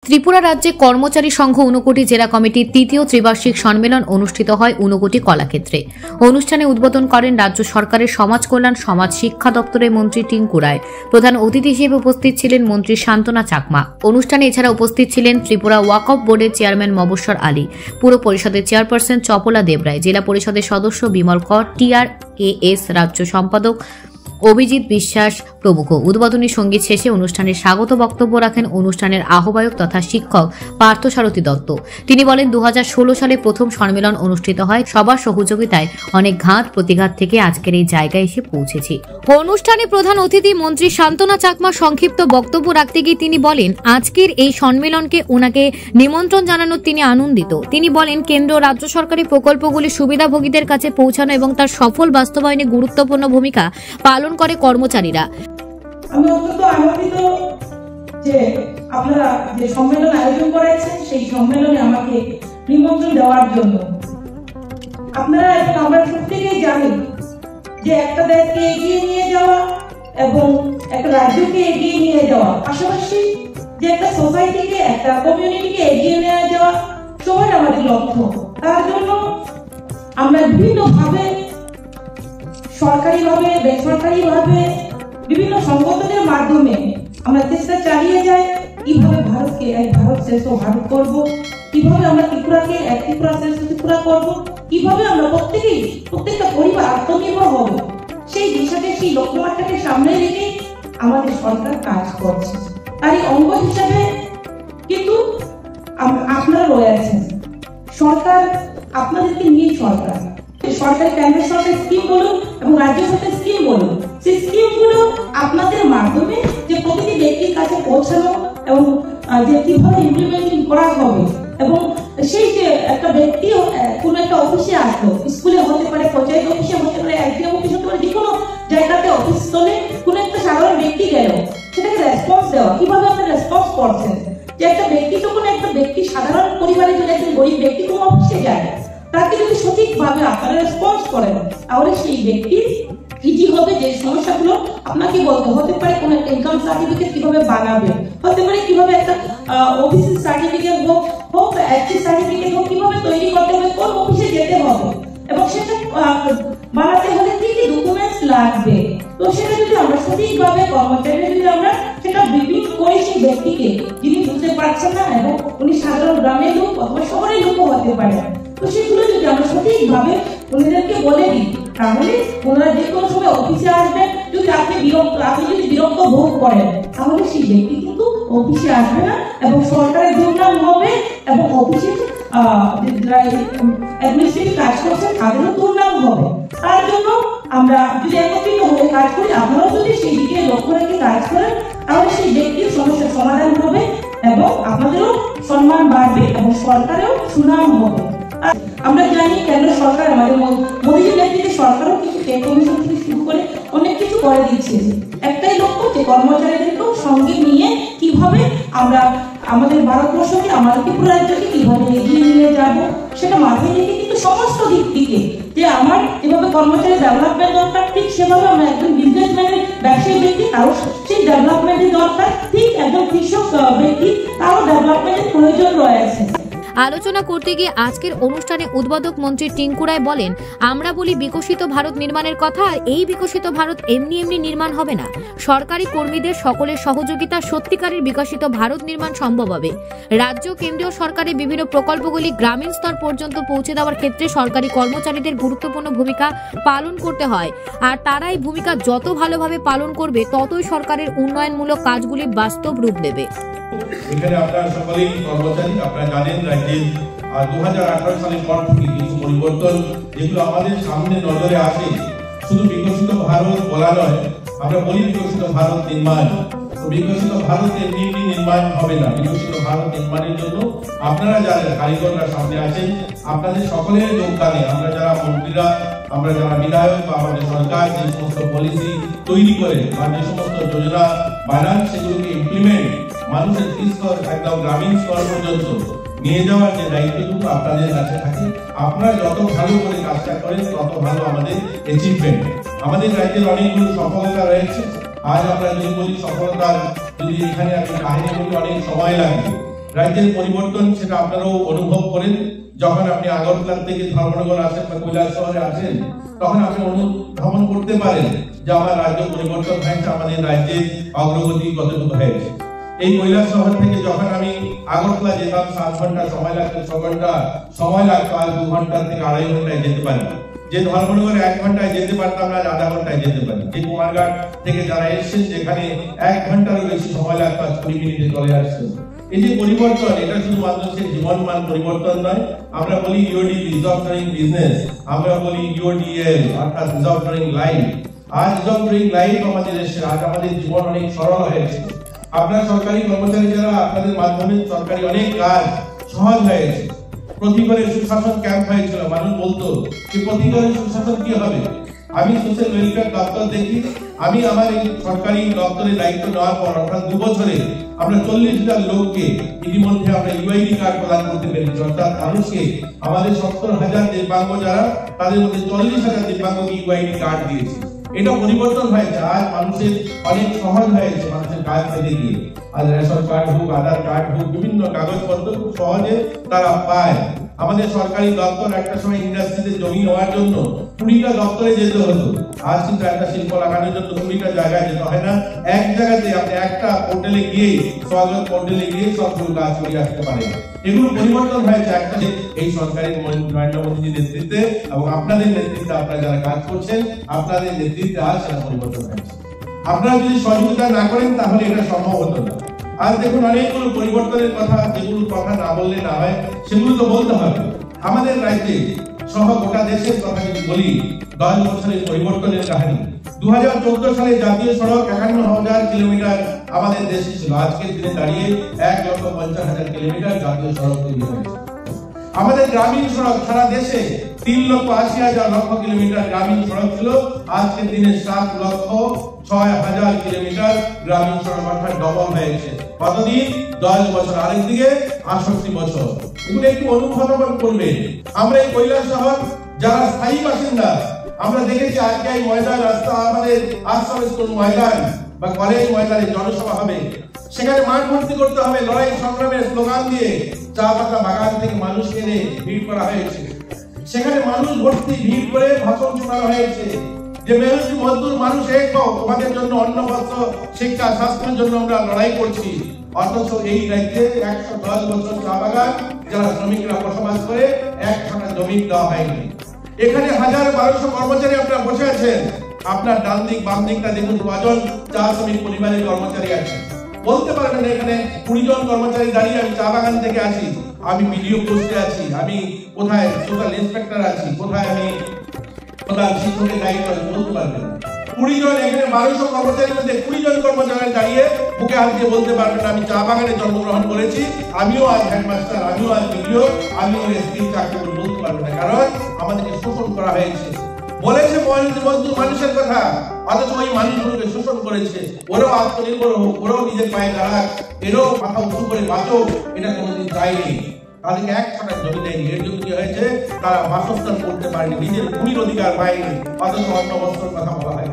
ত্রিপুরা রাজ্যে কর্মচারী সংঘ ঊনকোটি জেলা কমিটির তৃতীয় ত্রিবার্ষিক সম্মেলন অনুষ্ঠিত হয় ঊনকোটি কলাক্ষেত্রে। অনুষ্ঠানে উদ্বোধন করেন রাজ্য সরকারের সমাজ কল্যাণ সমাজ শিক্ষা দপ্তরের মন্ত্রী টিঙ্কু রায়। প্রধান অতিথি হিসেবে উপস্থিত ছিলেন মন্ত্রী শান্তনা চাকমা। অনুষ্ঠানে এছাড়া উপস্থিত ছিলেন ত্রিপুরা ওয়াকফ বোর্ডের চেয়ারম্যান মবস্বর আলী, পুর পরিষদের চেয়ারপারসন চপলা দেবরায়, জেলা পরিষদের সদস্য বিমল কর, TRAS রাজ্য সম্পাদক অভিজিৎ বিশ্বাস প্রমুখ। উদ্বোধনী সঙ্গীত শেষে অনুষ্ঠানের স্বাগত বক্তব্য রাখেন অনুষ্ঠানের আহ্বায়ক তথা শিক্ষক পার্থসারথী দত্ত। তিনি বলেন, 2016 সালে প্রথম সম্মেলন অনুষ্ঠিত হয়। সবার সহযোগিতায় অনেক ঘাত প্রতিঘাত থেকে আজকের এই জায়গায় এসে পৌঁছেছি। অনুষ্ঠানে প্রধান অতিথি মন্ত্রী শান্তনা চাকমা সংক্ষিপ্ত বক্তব্য রাখতে গিয়ে তিনি বলেন, আজকের এই সম্মেলনকে ওনাকে নিমন্ত্রণ জানানোর তিনি আনন্দিত। তিনি বলেন, কেন্দ্র রাজ্য সরকারি প্রকল্পগুলি সুবিধাভোগীদের কাছে পৌঁছানো এবং তার সফল বাস্তবায়নে গুরুত্বপূর্ণ ভূমিকা পালন করে কর্মচারীরা। আমি অত্যন্ত আনন্দিত যে আপনারা যে সম্মেলন আয়োজন করেছেন সেই সম্মেলনে আমাকে নিমন্ত্রণ দেওয়ার জন্য। আপনারা এবং আমরা প্রত্যেকেই জানি যে একটা দেশকে এগিয়ে নিয়ে যাওয়া এবং একটা রাজ্যকে এগিয়ে নিয়ে যাওয়া, পাশাপাশি যে একটা সোসাইটিকে একটা কমিউনিটিকে এগিয়ে নিয়ে যাওয়া সবার আমাদের লক্ষ্য। তার জন্য আমরা বিভিন্নভাবে সরকারিভাবে বেসরকারিভাবে বিভিন্ন সংগঠনের মাধ্যমে আমরা চেষ্টা চালিয়ে যাই কিভাবে ভারতকে এক ভারত শ্রেষ্ঠ ভারত করব, কিভাবে আমরা ত্রিপুরাকে এক ত্রিপুরা শ্রেষ্ঠ ত্রিপুরা করব, কিভাবে আমরা প্রত্যেকটা পরিবার আত্মনির্ভর হব, সেই দিশাতে সেই লক্ষ্যমাত্রাকে সামনে রেখে আমাদের সরকার কাজ করছে। তারই অঙ্গ হিসাবে কিন্তু আপনারা রয়েছেন। সরকার আপনাদেরকে নিয়ে সরকারি কেন্দ্র সরকার স্কিম বলুন এবং রাজ্য সরকার স্কিম বলুন, সেই স্কিমগুলো আপনাদের মাধ্যমে যে প্রতিটি ব্যক্তির কাছে পৌঁছানো এবং যে কিভাবে ইমপ্লিমেন্টিং করা হবে, এবং সেই যে একটা ব্যক্তি কোন একটা অফিসে আসলো, স্কুলে হতে পারে, পঞ্চায়েত অফিসে হতে পারে, একদিন অফিস হতে পারে, যে কোনো জায়গাতে অফিস স্থলে কোন একটা সাধারণ ব্যক্তি গেল, সেটাকে রেসপন্স দেওয়া, কিভাবে আপনারা রেসপন্স করছেন। যে একটা ব্যক্তি যখন একটা ব্যক্তি সাধারণ পরিবারে যদি একজন গরিব ব্যক্তি কোনো অফিসে যায়, তাকে যদি সঠিকভাবে আপনারা রেসপন্স করেন, তাহলে সেই ব্যক্তির ইজি হবে যে সমস্যাগুলো আপনাকে বলতে হতে পারে কোন একটা ইনকাম সার্টিফিকেট কিভাবে বানাবে, হতে পারে কিভাবে একটা ওবিসি সার্টিফিকেট হোক এসসি সার্টিফিকেট হোক কিভাবে তৈরি করতে হবে, কোন অফিসে যেতে হবে এবং সেটা বানাতে হলে কি কি ডকুমেন্টস লাগবে। তো সেটা যদি আমরা সঠিকভাবে কর্মচারীরা যদি আমরা সেটা ব্রিফিং করি সেই ব্যক্তিকে, যিনি বুঝতে পারছেন না এবং উনি সাধারণ গ্রামের লোক অথবা শহরের লোকও হতে পারে, তো সেগুলো যদি আমরা সঠিকভাবে ওনাদেরকে বলে দিই, তাহলে ওনারা যে কোনো সময় অফিসে আসবেন। যদি আপনি যদি বিরক্ত ভোগ করেন, তাহলে সেই ব্যক্তি কিন্তু অফিসে আসবে না এবং সরকারের দুর্নাম হবে এবং অফিসে অ্যাডমিনিস্ট্রেটিভ কাজ করছেন তাদেরও দুর্নাম হবে। তার জন্য আমরা যদি একত্রিত হয়ে কাজ করি, আপনারাও যদি সেই দিকে লক্ষ্য রেখে কাজ করেন, তাহলে সেই ব্যক্তির সমস্যার সমাধান হবে এবং আপনাদেরও সম্মান বাড়বে এবং সরকারেও সুনাম হবে। আমরা জানি কেন্দ্র সরকার আমাদের মোদীজির নেতৃত্বে সরকারও কিন্তু পে কমিশন থেকে শুরু করে অনেক কিছু করে দিচ্ছে। একটাই লক্ষ্য যে কর্মচারীদেরকেও সঙ্গে নিয়ে কিভাবে আমরা আমাদের ভারতবর্ষকে, আমাদের ত্রিপুরা রাজ্যকে কিভাবে এগিয়ে নিয়ে যাব, সেটা মাথায় রেখে কিন্তু সমস্ত দিক থেকে যে আমার যেভাবে কর্মচারী ডেভেলপমেন্ট দরকার, ঠিক সেভাবে আমরা একজন বিজনেসম্যানের ব্যবসায়ী ব্যক্তি তারও সেই ডেভেলপমেন্টের দরকার, ঠিক একজন কৃষক ব্যক্তি তারও ডেভেলপমেন্টের প্রয়োজন রয়েছে। আলোচনা করতে গিয়ে আজকের অনুষ্ঠানে উদ্বোধক মন্ত্রী টিঙ্কু রায় বলেন, আমরা বলি বিকশিত ভারত নির্মাণের কথা, আর এই বিকশিত ভারত এমনি নির্মাণ হবে না। সরকারি কর্মীদের সকলের সহযোগিতা সত্যিকারের বিকশিত ভারত নির্মাণ সম্ভব হবে। রাজ্য কেন্দ্রীয় সরকারের বিভিন্ন প্রকল্পগুলি গ্রামীণ স্তর পর্যন্ত পৌঁছে দেওয়ার ক্ষেত্রে সরকারি কর্মচারীদের গুরুত্বপূর্ণ ভূমিকা পালন করতে হয়, আর তারা এই ভূমিকা যত ভালোভাবে পালন করবে ততই সরকারের উন্নয়নমূলক কাজগুলি বাস্তব রূপ দেবে। এখানে আপনারা সকলেই কর্মচারী, আপনারা জানেন রাজ্যে 2018 সালের পর থেকে কিছু পরিবর্তন যেগুলো আমাদের সামনে নজরে আসে। শুধু বিকশিত ভারত বলা নয়, আমরা বলি বিকশিত ভারত নির্মাণ। তো বিকশিত ভারত এমনি নির্মাণ হবে না। বিকশিত ভারত নির্মাণের জন্য আপনারা যারা কারিগররা সামনে আছেন, আপনাদের সকলের যোগদানে আমরা যারা মন্ত্রীরা, আমরা যারা বিধায়ক বা আমাদের সরকার যে সমস্ত পলিসি তৈরি করে বা যে সমস্ত যোজনা বানান, সেগুলোকে ইমপ্লিমেন্ট মানুষের স্তর একদম গ্রামীণ স্তর পর্যন্ত নিয়ে যাওয়ার যে দায়িত্বটুকু আপনাদের কাছে থাকে। আপনারা যত ভালো করে কাজটা করেন তত ভালো আমাদের অ্যাচিভমেন্ট। আমাদের রাজ্যের অনেকগুলো সফলতা রয়েছে। আজ আমরা যদি বলি সফলতার, যদি এখানে আমি কাহিনী বলি অনেক সময় লাগবে, রাজ্যের পরিবর্তন সেটা আপনারাও অনুভব করেন। যখন আপনি আগরতলা থেকে ধর্মনগর আসেন বা কৈলাস শহরে আসেন, তখন আপনি অনুধাবন করতে পারেন যে আমার রাজ্য পরিবর্তন হয়েছে, আমাদের রাজ্যের অগ্রগতি কতটুকু হয়েছে। এই কৈলাস শহর থেকে যখন আমি আগরতলা যেতাম 7 ঘন্টা সময় লাগতো, 6 ঘন্টা সময় লাগতো, আর 2 ঘন্টা থেকে 2.5 ঘন্টায় যেতে পারি। যে ধর্মনগরে 1 ঘন্টায় যেতে পারতাম না, আধা ঘন্টায় যেতে পারি। যে কুমারঘাট থেকে যারা এসেছেন যেখানে 1 ঘন্টারও বেশি সময় লাগতো, 20 মিনিটে চলে আসছেন। এই যে পরিবর্তন, এটা শুধু মানুষের জীবনমান পরিবর্তন নয়। আমরা বলি ইউডি রিজর্ভ ডুইং বিজনেস, আমরা বলি ইউডিএল অর্থাৎ রিজর্ভ ডুইং লাইফ। আজ রিজর্ভ ডুইং লাইফ আমাদের দেশে, আজ আমাদের জীবন অনেক সরল হয়েছে। আপনার সরকারি কর্মচারী যারা, আপনাদের মাধ্যমে সরকারি অনেক কাজ সহজ হয়েছে। প্রতি ঘরে সুশাসন ক্যাম্প হয়েছিল, মানুষ বলতো যে প্রতি ঘরে সুশাসন কি হবে। আমি সোশ্যাল ওয়েলফেয়ার দপ্তর দেখি, আমি আমার এই সরকারি দপ্তরের দায়িত্ব নেওয়ার পর অর্থাৎ 2 বছরে আমরা 40,000 লোককে ইতিমধ্যে আমরা ইউআইডি কার্ড প্রদান করতে পেরেছি। অর্থাৎ মানুষকে, আমাদের 70,000 দিব্যাঙ্গ যারা, তাদের মধ্যে 40,000 দিব্যাঙ্গকে ইউআইডি কার্ড দিয়েছি। এটা পরিবর্তন হয়েছে। আজ মানুষের অনেক সহজ হয়েছে মানুষের কাজ পেতে গিয়ে। আজ রেশন কার্ড হোক, আধার কার্ড হোক, বিভিন্ন কাগজপত্র খুব সহজে তারা পায়। আমাদের সরকারি দপ্তর একটা সময় ইন্ডাস্ট্রিতে জমি নেওয়ার জন্য 20টা দপ্তরে যেতে হতো। আজ কিন্তু একটা শিল্প লাগানোর জন্য 20টা জায়গায় যেতে হয় না, এক জায়গাতে আপনি একটা পোর্টালে গিয়ে, স্বাগত পোর্টালে গিয়ে সবগুলো কাজ করে আসতে পারেন। এগুলো পরিবর্তন হয়েছে একটা এই সরকারি নরেন্দ্র মোদীর নেতৃত্বে এবং আপনাদের নেতৃত্বে, আপনারা যারা কাজ করছেন আপনাদের নেতৃত্বে আজ সেটা পরিবর্তন হয়েছে। আপনারা যদি সহযোগিতা না করেন তাহলে এটা সম্ভব হতো না। আজ দেখুন অনেকগুলো পরিবর্তনের কথা, যেগুলো কথা না বললে না হয় সেগুলো তো বলতে হবে। আমাদের রাজ্যে সহ গোটা দেশের কথা যদি বলি, 10 বছরের পরিবর্তনের কাহিনী। 2014 সালে জাতীয় সড়ক 51,000 কিলোমিটার আমাদের দেশে ছিল। আজকের দিনে দাঁড়িয়ে 1,50,000 কিলোমিটার জাতীয় সড়ক তৈরি হয়েছে। আমাদের গ্রামীণ সড়ক সারা দেশে 3,80,000 কিলোমিটার গ্রামীণ সড়ক ছিল। আজকের দিনে 7,06,000 কিলোমিটার গ্রামীণ সড়ক, অর্থাৎ ডবল হয়েছে। কতদিন? 10 বছর। আরেকদিকে 68 বছর। এগুলো একটু অনুধাবন করবেন। আমরা এই কৈলাস শহর যারা স্থায়ী বাসিন্দা, আমরা দেখেছি আজকে এই ময়দান, রাস্তা, আমাদের আশ্রম স্কুল ময়দান বা কলেজ ময়দানে জনসভা হবে, সেখানে মাঠ ভর্তি করতে হবে। লড়াই সংগ্রামের স্লোগান দিয়ে চা পাতা বাগান থেকে মানুষ এনে ভিড় করা হয়েছে। সেখানে মানুষ ভর্তি ভিড় করে ভাষণ শোনানো হয়েছে যে মেহনতি মজদুর মানুষ এক হও, তোমাদের জন্য অন্ন, বস্ত্র, শিক্ষা, স্বাস্থ্যের জন্য আমরা লড়াই করছি। অথচ এই রাজ্যে 110 বছর চা বাগান যারা শ্রমিকরা বসবাস করে, 1 কাঠা জমি দেওয়া হয়নি। এখানে 1,000-1,200 কর্মচারী আপনারা বসে আছেন। আপনার ডান দিক বাম দিকটা দেখুন, কজন চা শ্রমিক পরিবারের কর্মচারী আছে। বলতে পারবেন এখানে 20 জন কর্মচারী দাঁড়িয়ে, আমি চা বাগান থেকে আছি, আমি বিডিও পোস্টে আছি, আমি কোথায় সোশ্যাল ইন্সপেক্টর আছি, কোথায় আমি প্রধান শিক্ষকের দায়িত্ব আছে, বলতে পারবেন। 20 জন, এখানে 1200 কর্মচারীর মধ্যে 20 জন কর্মচারী দাঁড়িয়ে বুকে হাত দিয়ে বলতে পারবেন আমি চা বাগানে জন্মগ্রহণ করেছি, আমিও আজ হেডমাস্টার, আমিও আজ বিডিও, আমিও এসপি চাকরি করে, বলতে পারবেন না। কারণ আমাদেরকে শোষণ করা হয়েছে। বলেছে মজদুর মানুষের কথা, অথচ ওই মানুষগুলোকে শোষণ করেছে। ওরাও আত্মনির্ভর হোক, ওরাও নিজের পায়ে দাঁড়াক, এরাও মাথা উঁচু করে বাঁচুক, এটা কোনোদিন চাইনি। তাদেরকে 1 কাঠা জমি দেয়নি। এর জন্য কি হয়েছে? তারা বাসস্থান করতে পারেনি, নিজের ভূমির অধিকার পায়নি, অথচ অন্ন বস্ত্রের কথা বলা হয়।